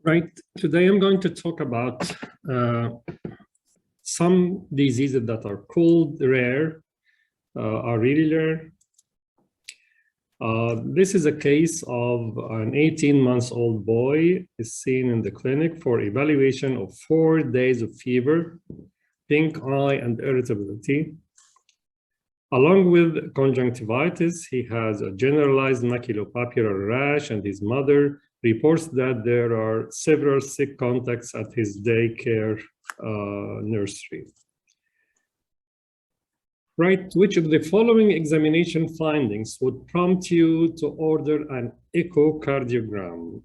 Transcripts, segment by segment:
Right. Today I'm going to talk about some diseases that are called rare, are really rare. This is a case of an 18-month-old boy is seen in the clinic for evaluation of 4 days of fever, pink eye, and irritability. Along with conjunctivitis, he has a generalized maculopapular rash, and his mother reports that there are several sick contacts at his daycare nursery. Right, which of the following examination findings would prompt you to order an echocardiogram?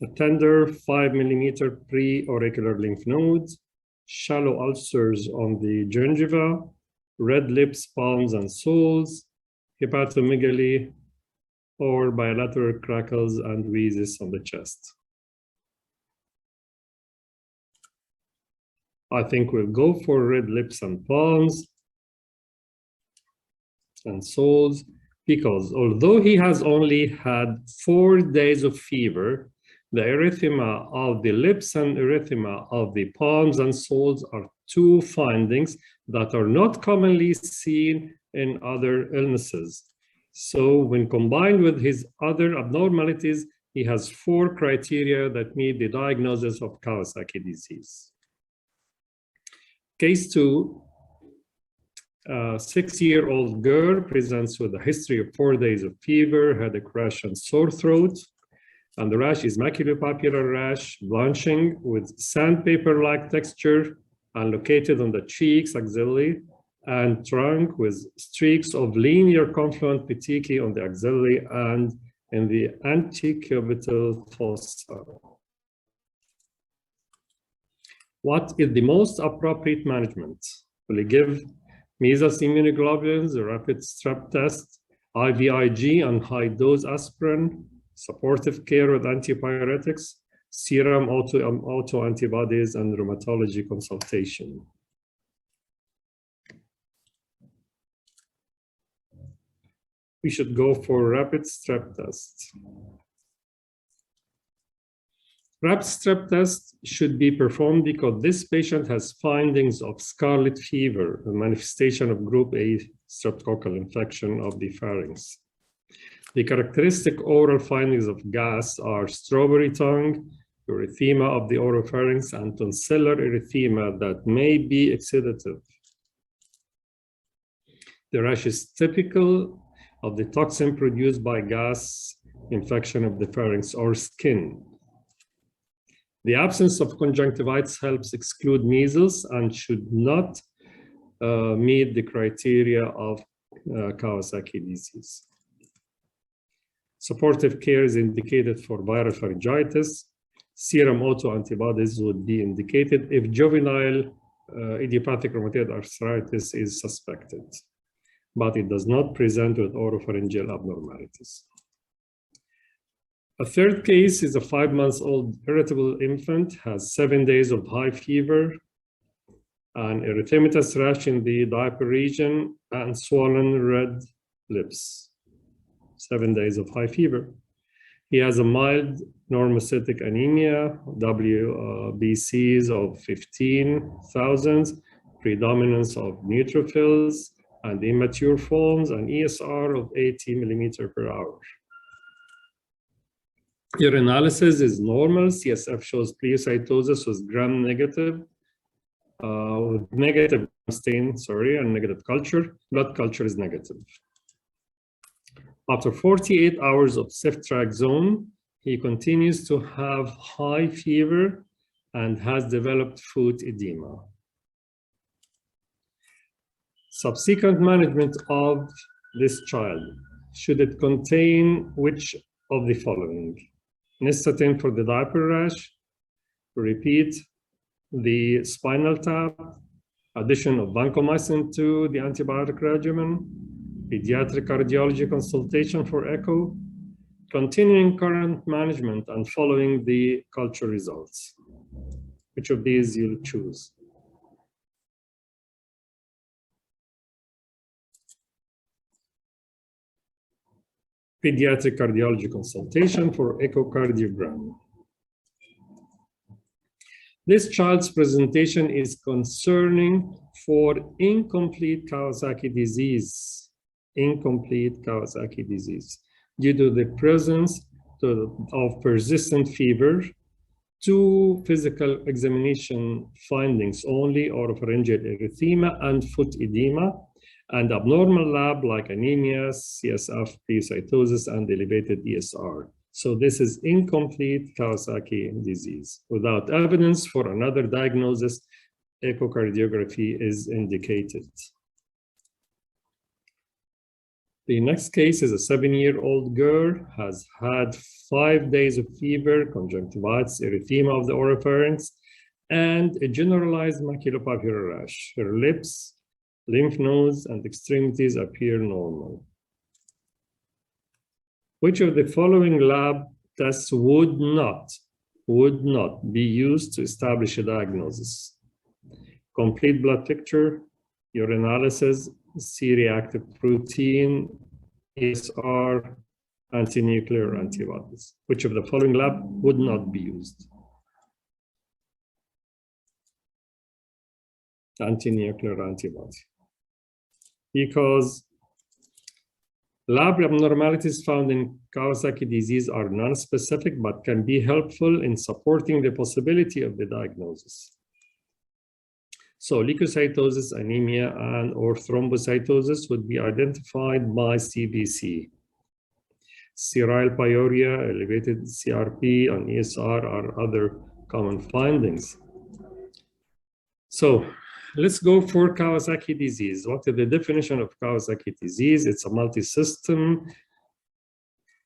A tender 5mm pre-auricular lymph nodes, shallow ulcers on the gingiva, red lips, palms, and soles, hepatomegaly, or bilateral crackles and wheezes on the chest. I think we'll go for red lips and palms and soles, because although he has only had 4 days of fever, the erythema of the lips and erythema of the palms and soles are 2 findings that are not commonly seen in other illnesses. So when combined with his other abnormalities, he has 4 criteria that meet the diagnosis of Kawasaki disease. Case 2, a 6-year-old girl presents with a history of 4 days of fever, headache, rash, and sore throat. And the rash is maculopapular rash, blanching with sandpaper-like texture and located on the cheeks, axilla, and trunk with streaks of linear confluent petechiae on the axilla and in the antecubital fossa. What is the most appropriate management? Will he give measles immunoglobulins, a rapid strep test, IVIG and high-dose aspirin, supportive care with antipyretics, serum autoantibodies, and rheumatology consultation? We should go for rapid strep test. Rapid strep test should be performed because this patient has findings of scarlet fever, a manifestation of group A streptococcal infection of the pharynx. The characteristic oral findings of gas are strawberry tongue, erythema of the oropharynx, and tonsillar erythema that may be exudative. The rash is typical of the toxin produced by gas infection of the pharynx or skin. The absence of conjunctivitis helps exclude measles and should not meet the criteria of Kawasaki disease. Supportive care is indicated for viral pharyngitis. Serum autoantibodies would be indicated if juvenile idiopathic rheumatoid arthritis is suspected, but it does not present with oropharyngeal abnormalities. A third case is a 5-month-old irritable infant, has 7 days of high fever, an erythematous rash in the diaper region, and swollen red lips. 7 days of high fever. He has a mild normocytic anemia, WBCs of 15,000, predominance of neutrophils and immature forms, and ESR of 80 mm/hour. Urinalysis is normal. CSF shows pleocytosis with gram-negative, with negative stain, and negative culture. Blood culture is negative. After 48 hours of ceftriaxone, he continues to have high fever and has developed foot edema. Subsequent management of this child, should it contain which of the following? Nystatin for the diaper rash, repeat the spinal tap, addition of vancomycin to the antibiotic regimen, pediatric cardiology consultation for echo, continuing current management and following the culture results. Which of these you'll choose? pediatric cardiology consultation for echocardiogram. This child's presentation is concerning for incomplete Kawasaki disease, due to the presence of persistent fever, 2 physical examination findings only, oropharyngeal erythema and foot edema, and abnormal lab like anemia, CSF, pseudocytosis, and elevated ESR. So this is incomplete Kawasaki disease. Without evidence for another diagnosis, echocardiography is indicated. The next case is a 7-year-old girl, has had 5 days of fever, conjunctivitis, erythema of the oropharynx, and a generalized maculopapular rash. Her lips, lymph nodes, and extremities appear normal. Which of the following lab tests would not be used to establish a diagnosis? Complete blood picture, urinalysis, C-reactive protein, ESR, antinuclear antibodies. Which of the following lab would not be used? Antinuclear antibody. Because lab abnormalities found in Kawasaki disease are non-specific but can be helpful in supporting the possibility of the diagnosis. So leukocytosis, anemia, and or thrombocytosis would be identified by CBC. Sterile pyuria, elevated CRP, and ESR are other common findings. So let's go for Kawasaki disease. What is the definition of Kawasaki disease? It's a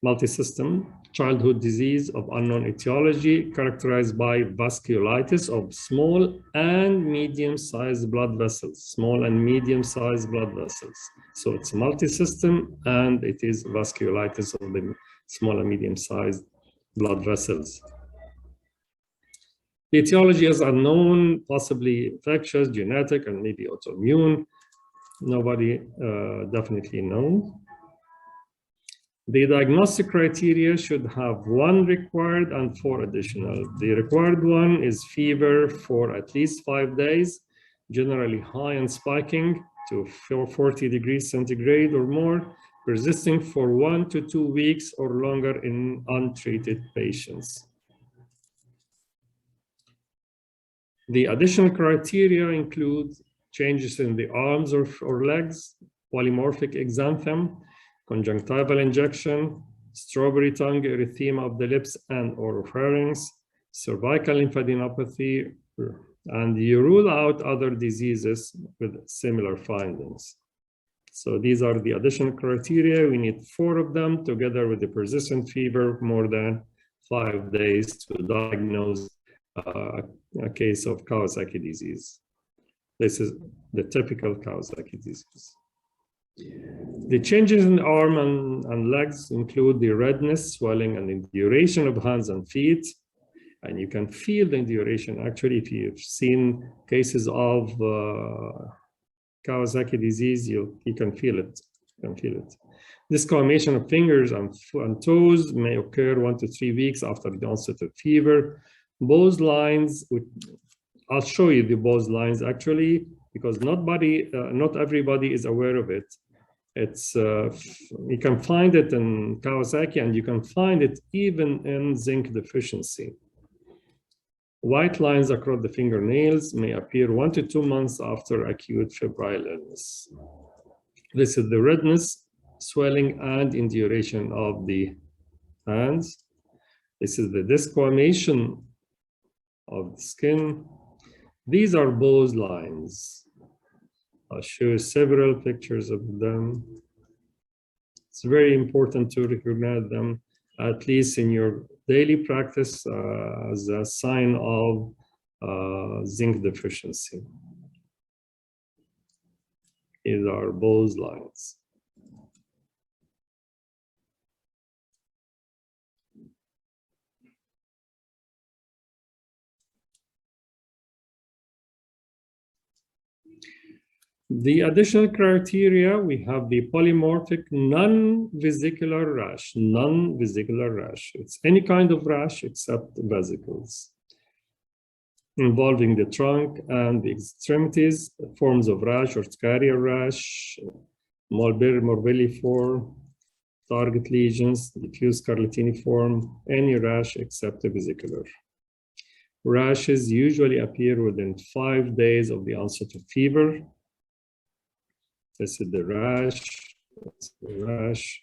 multi-system childhood disease of unknown etiology characterized by vasculitis of small and medium-sized blood vessels. So it's multi-system and it is vasculitis of the small and medium-sized blood vessels. The etiology is unknown, possibly infectious, genetic, and maybe autoimmune. Nobody definitely knows. The diagnostic criteria should have 1 required and 4 additional. The required one is fever for at least 5 days, generally high and spiking to 40 degrees centigrade or more, persisting for 1 to 2 weeks or longer in untreated patients. The additional criteria include changes in the arms or legs, polymorphic exanthem, conjunctival injection, strawberry tongue, erythema of the lips and oropharynx, cervical lymphadenopathy, and you rule out other diseases with similar findings. So these are the additional criteria. We need 4 of them together with the persistent fever more than 5 days to diagnose a case of Kawasaki disease. This is the typical Kawasaki disease. The changes in the arm and legs include the redness, swelling, and induration of hands and feet. And you can feel the induration. Actually, if you've seen cases of Kawasaki disease, you can feel it. Discoloration of fingers and toes may occur 1 to 3 weeks after the onset of fever. Bose lines, I'll show you the Bose lines actually, because not everybody is aware of it. It's you can find it in Kawasaki, and you can find it even in zinc deficiency. White lines across the fingernails may appear 1 to 2 months after acute febrile illness. This is the redness, swelling, and induration of the hands. This is the desquamation of the skin. These are Bose lines. I'll show you several pictures of them. It's very important to recognize them, at least in your daily practice, as a sign of zinc deficiency. These are Bose lines. The additional criteria, we have the polymorphic non-vesicular rash. Non-vesicular rash. It's any kind of rash except vesicles, involving the trunk and the extremities, forms of rash or carrier rash, morbilliform, target lesions, diffuse scarlatiniform, any rash except the vesicular. Rashes usually appear within 5 days of the onset of fever. This is the rash. That's the rash.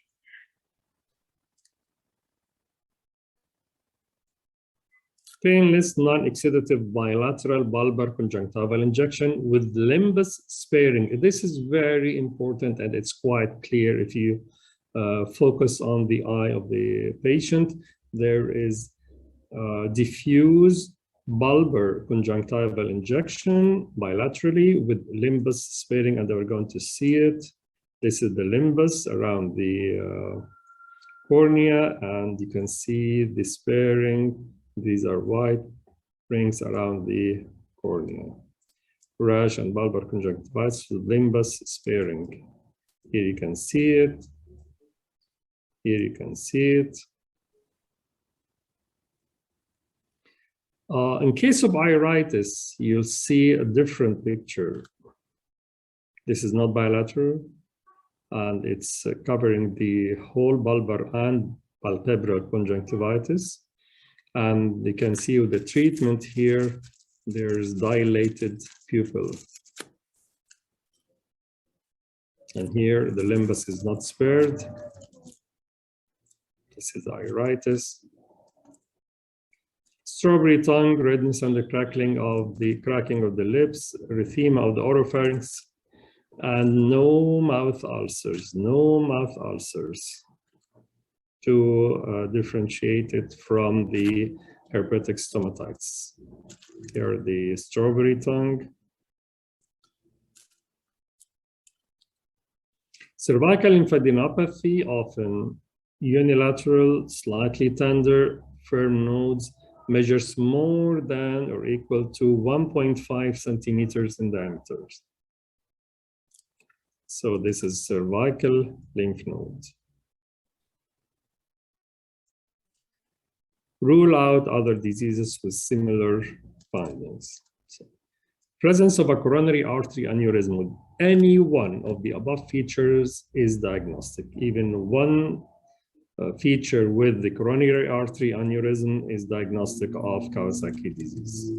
Painless, non-exudative bilateral bulbar conjunctival injection with limbus sparing. This is very important, and it's quite clear if you focus on the eye of the patient. There is diffuse bulbar conjunctival injection bilaterally with limbus sparing, and we're going to see it. This is the limbus around the cornea, and you can see the sparing. These are white rings around the cornea. Rash and bulbar conjunctivitis with limbus sparing. Here you can see it. Here you can see it. In case of iritis, you'll see a different picture. This is not bilateral, and it's covering the whole bulbar and palpebral conjunctivitis. And you can see with the treatment here, there's dilated pupil. And here, the limbus is not spared. This is iritis. Strawberry tongue, redness and the cracking of the lips, erythema of the oropharynx, and no mouth ulcers, to differentiate it from the herpetic stomatitis. Here are the strawberry tongue. Cervical lymphadenopathy, often unilateral, slightly tender, firm nodes, measures more than or equal to 1.5 centimeters in diameter. So this is cervical lymph node. Rule out other diseases with similar findings. So, presence of a coronary artery aneurysm with any one of the above features is diagnostic. Even one feature with the coronary artery aneurysm is diagnostic of Kawasaki disease.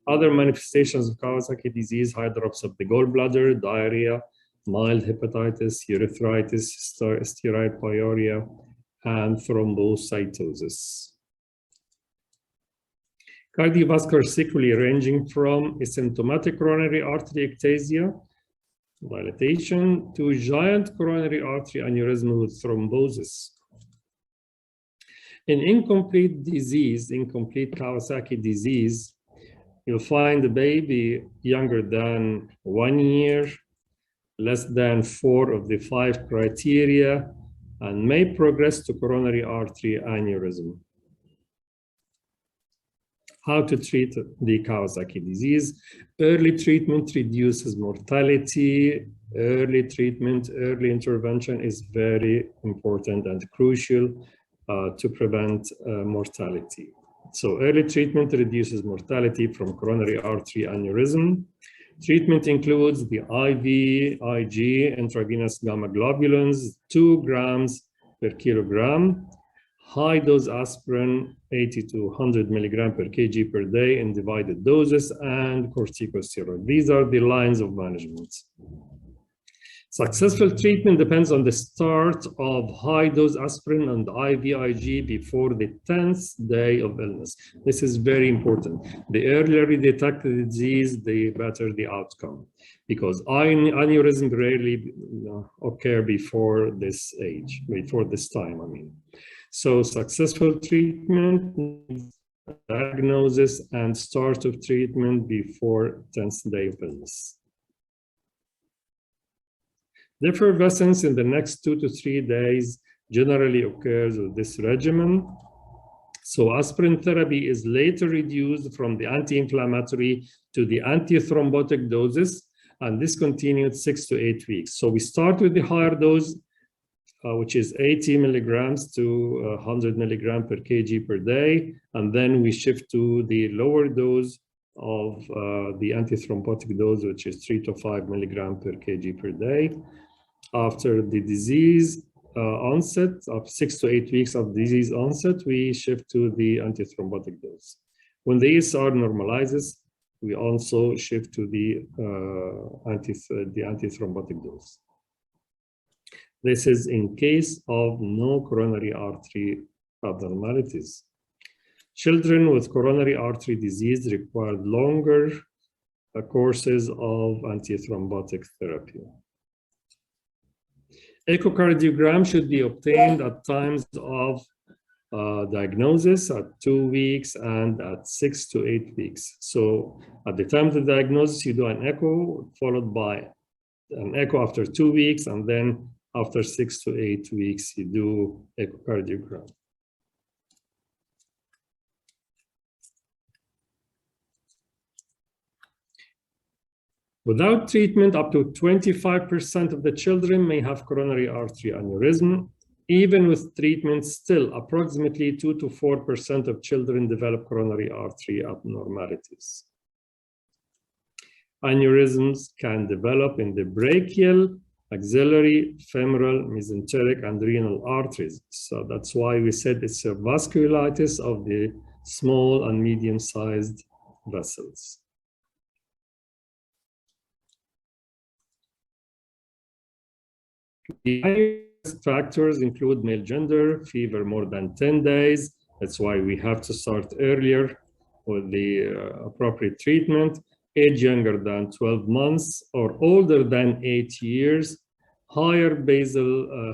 Other manifestations of Kawasaki disease: high drops of the gallbladder, diarrhea, mild hepatitis, urethritis, steroid pyuria, and thrombocytosis. Cardiovascular sequelae ranging from asymptomatic coronary artery ectasia, dilatation, to giant coronary artery aneurysm with thrombosis. In incomplete disease, incomplete Kawasaki disease, you'll find a baby younger than 1 year, less than 4 of the 5 criteria, and may progress to coronary artery aneurysm. How to treat the Kawasaki disease? Early treatment reduces mortality. Early treatment, early intervention is very important and crucial to prevent mortality. So early treatment reduces mortality from coronary artery aneurysm. Treatment includes the IV, IG, intravenous gamma globulins, 2 grams per kilogram, high-dose aspirin, 80 to 100 milligram per kg per day in divided doses, and corticosteroid. These are the lines of management. Successful treatment depends on the start of high-dose aspirin and IVIG before the 10th day of illness. This is very important. The earlier we detect the disease, the better the outcome, because aneurysm rarely occur before this age, before this time, I mean. So successful treatment, diagnosis, and start of treatment before 10th day of illness. The effervescence in the next 2 to 3 days generally occurs with this regimen. So aspirin therapy is later reduced from the anti-inflammatory to the antithrombotic doses, and discontinued 6 to 8 weeks. So we start with the higher dose, which is 80 milligrams to 100 milligram per kg per day. And then we shift to the lower dose of the antithrombotic dose, which is 3 to 5 milligram per kg per day. After the disease onset of 6 to 8 weeks of disease onset, we shift to the antithrombotic dose. When the ESR normalizes, we also shift to the antithrombotic dose. This is in case of no coronary artery abnormalities. Children with coronary artery disease require longer courses of antithrombotic therapy. Echocardiogram should be obtained at times of diagnosis at 2 weeks and at 6 to 8 weeks. So at the time of the diagnosis, you do an echo followed by an echo after 2 weeks, and then after 6 to 8 weeks, you do echocardiogram. Without treatment, up to 25% of the children may have coronary artery aneurysm. Even with treatment, still approximately 2 to 4% of children develop coronary artery abnormalities. Aneurysms can develop in the brachial, axillary, femoral, mesenteric, and renal arteries. So that's why we said it's a vasculitis of the small and medium-sized vessels. The factors include male gender, fever more than 10 days. That's why we have to start earlier with the appropriate treatment. Age younger than 12 months or older than 8 years. Higher baseline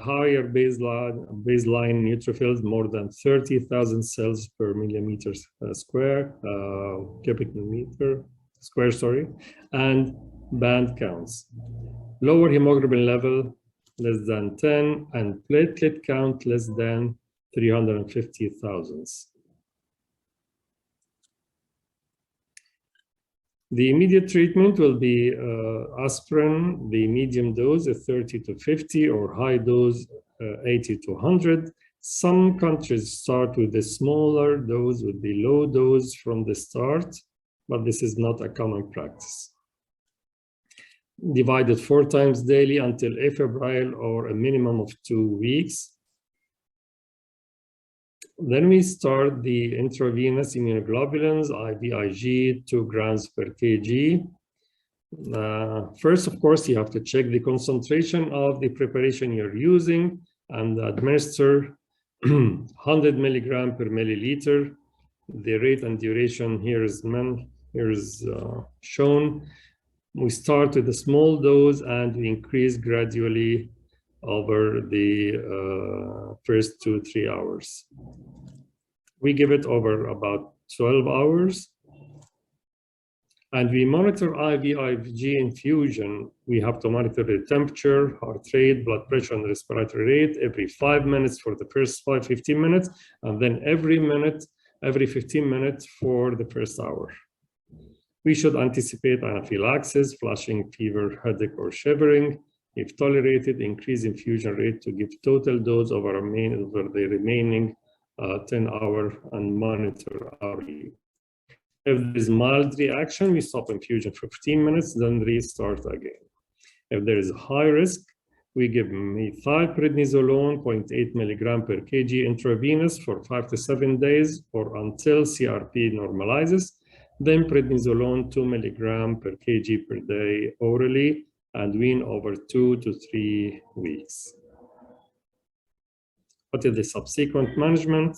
neutrophils, more than 30,000 cells per millimeter square, cubic millimeter square, sorry, and band counts. Lower hemoglobin level, less than 10, and platelet count less than 350,000. The immediate treatment will be aspirin, the medium dose of 30 to 50, or high dose 80 to 100. Some countries start with the smaller dose, with the low dose from the start, but this is not a common practice. Divided 4 times daily until afebrile or a minimum of 2 weeks. Then we start the intravenous immunoglobulins, IVIG, 2 grams per kg. First, of course, you have to check the concentration of the preparation you're using and administer 100 milligram per milliliter. The rate and duration here is shown. We start with a small dose and we increase gradually over the first 2-3 hours. We give it over about 12 hours. And we monitor IVIG infusion. We have to monitor the temperature, heart rate, blood pressure, and respiratory rate every 5 minutes for the first 15 minutes, and then every 15 minutes for the first hour. We should anticipate anaphylaxis, flushing, fever, headache, or shivering. If tolerated, increase infusion rate to give total dose over the remaining 10 hours and monitor hourly. If there is mild reaction, we stop infusion for 15 minutes, then restart again. If there is high risk, we give methylprednisolone 0.8 milligram per kg intravenous for 5 to 7 days or until CRP normalizes. Then prednisolone 2 milligram per kg per day orally and wean over 2 to 3 weeks. What is the subsequent management?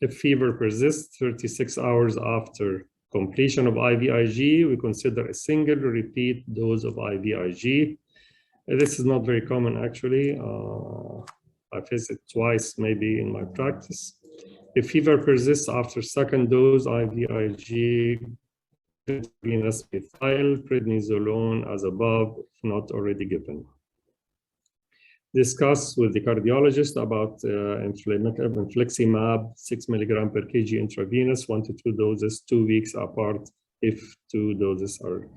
If fever persists 36 hours after completion of IVIG, we consider a single repeat dose of IVIG. This is not very common, actually. I faced it twice, maybe, in my practice. If fever persists after second dose IVIG, venous methylprednisolone as above, if not already given. Discuss with the cardiologist about infliximab 6 milligram per kg intravenous, 1 to 2 doses, 2 weeks apart if 2 doses are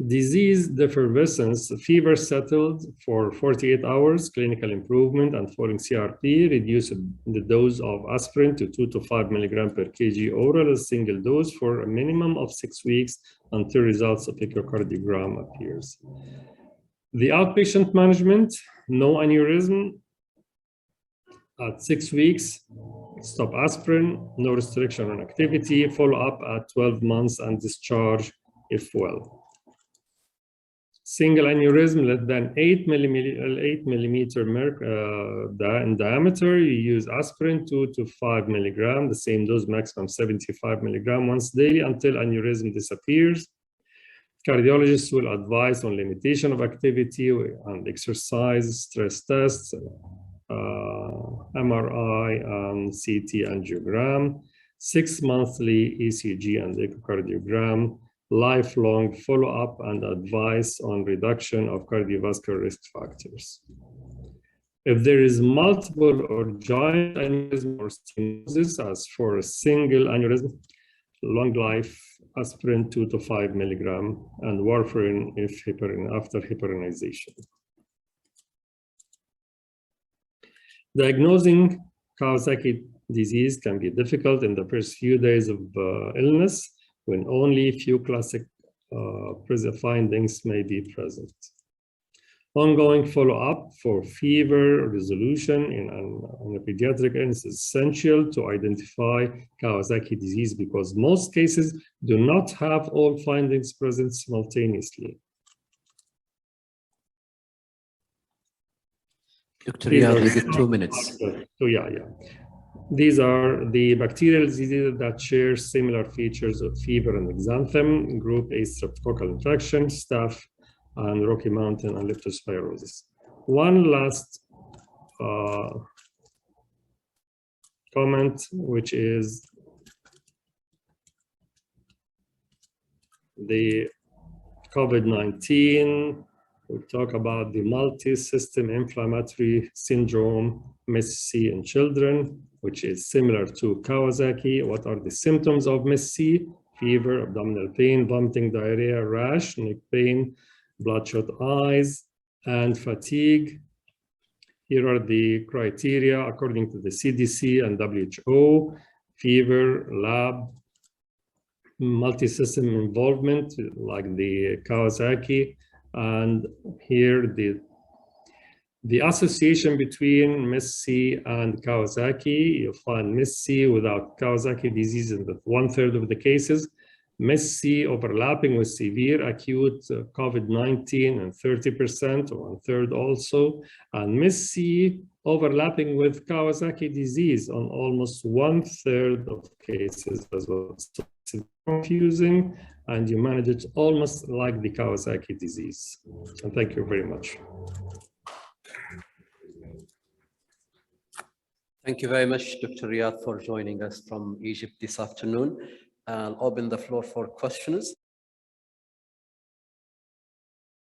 Disease effervescence, fever settled for 48 hours, clinical improvement, and following CRP, reduced the dose of aspirin to 2 to 5 milligram per kg oral, a single dose for a minimum of 6 weeks until results of echocardiogram appears. The outpatient management, no aneurysm at 6 weeks, stop aspirin, no restriction on activity, follow up at 12 months and discharge if well. Single aneurysm less than 8 millimeter in diameter, you use aspirin 2 to 5 milligram, the same dose, maximum 75 milligram once daily until aneurysm disappears. Cardiologists will advise on limitation of activity and exercise, stress tests, MRI and CT angiogram, 6 monthly ECG and echocardiogram, lifelong follow-up and advice on reduction of cardiovascular risk factors. If there is multiple or giant aneurysm or stenosis, as for a single aneurysm, long life, aspirin 2 to 5 milligram, and warfarin if after heparinization. Diagnosing Kawasaki disease can be difficult in the first few days of illness, when only few classic findings may be present. Ongoing follow-up for fever resolution in a pediatric illness is essential to identify Kawasaki disease because most cases do not have all findings present simultaneously. Dr. Reyad, you get 2 minutes. So yeah. These are the bacterial diseases that share similar features of fever and exanthem, group A streptococcal infection, staph, and Rocky Mountain and leptospirosis. One last comment, which is the COVID-19. We'll talk about the multi-system inflammatory syndrome, MIS-C in children, which is similar to Kawasaki. What are the symptoms of MIS-C? Fever, abdominal pain, vomiting, diarrhea, rash, neck pain, bloodshot eyes, and fatigue. Here are the criteria according to the CDC and WHO: fever, lab, multi-system involvement like the Kawasaki, and here the association between MIS-C and Kawasaki. You'll find MIS-C without Kawasaki disease in 1/3 of the cases, MIS-C overlapping with severe acute COVID-19 and 30% or 1/3 also, and MIS-C overlapping with Kawasaki disease on almost 1/3 of cases as well. So it's confusing, and you manage it almost like the Kawasaki disease. And thank you very much. Thank you very much, Dr. Reyad, for joining us from Egypt this afternoon. I'll open the floor for questions.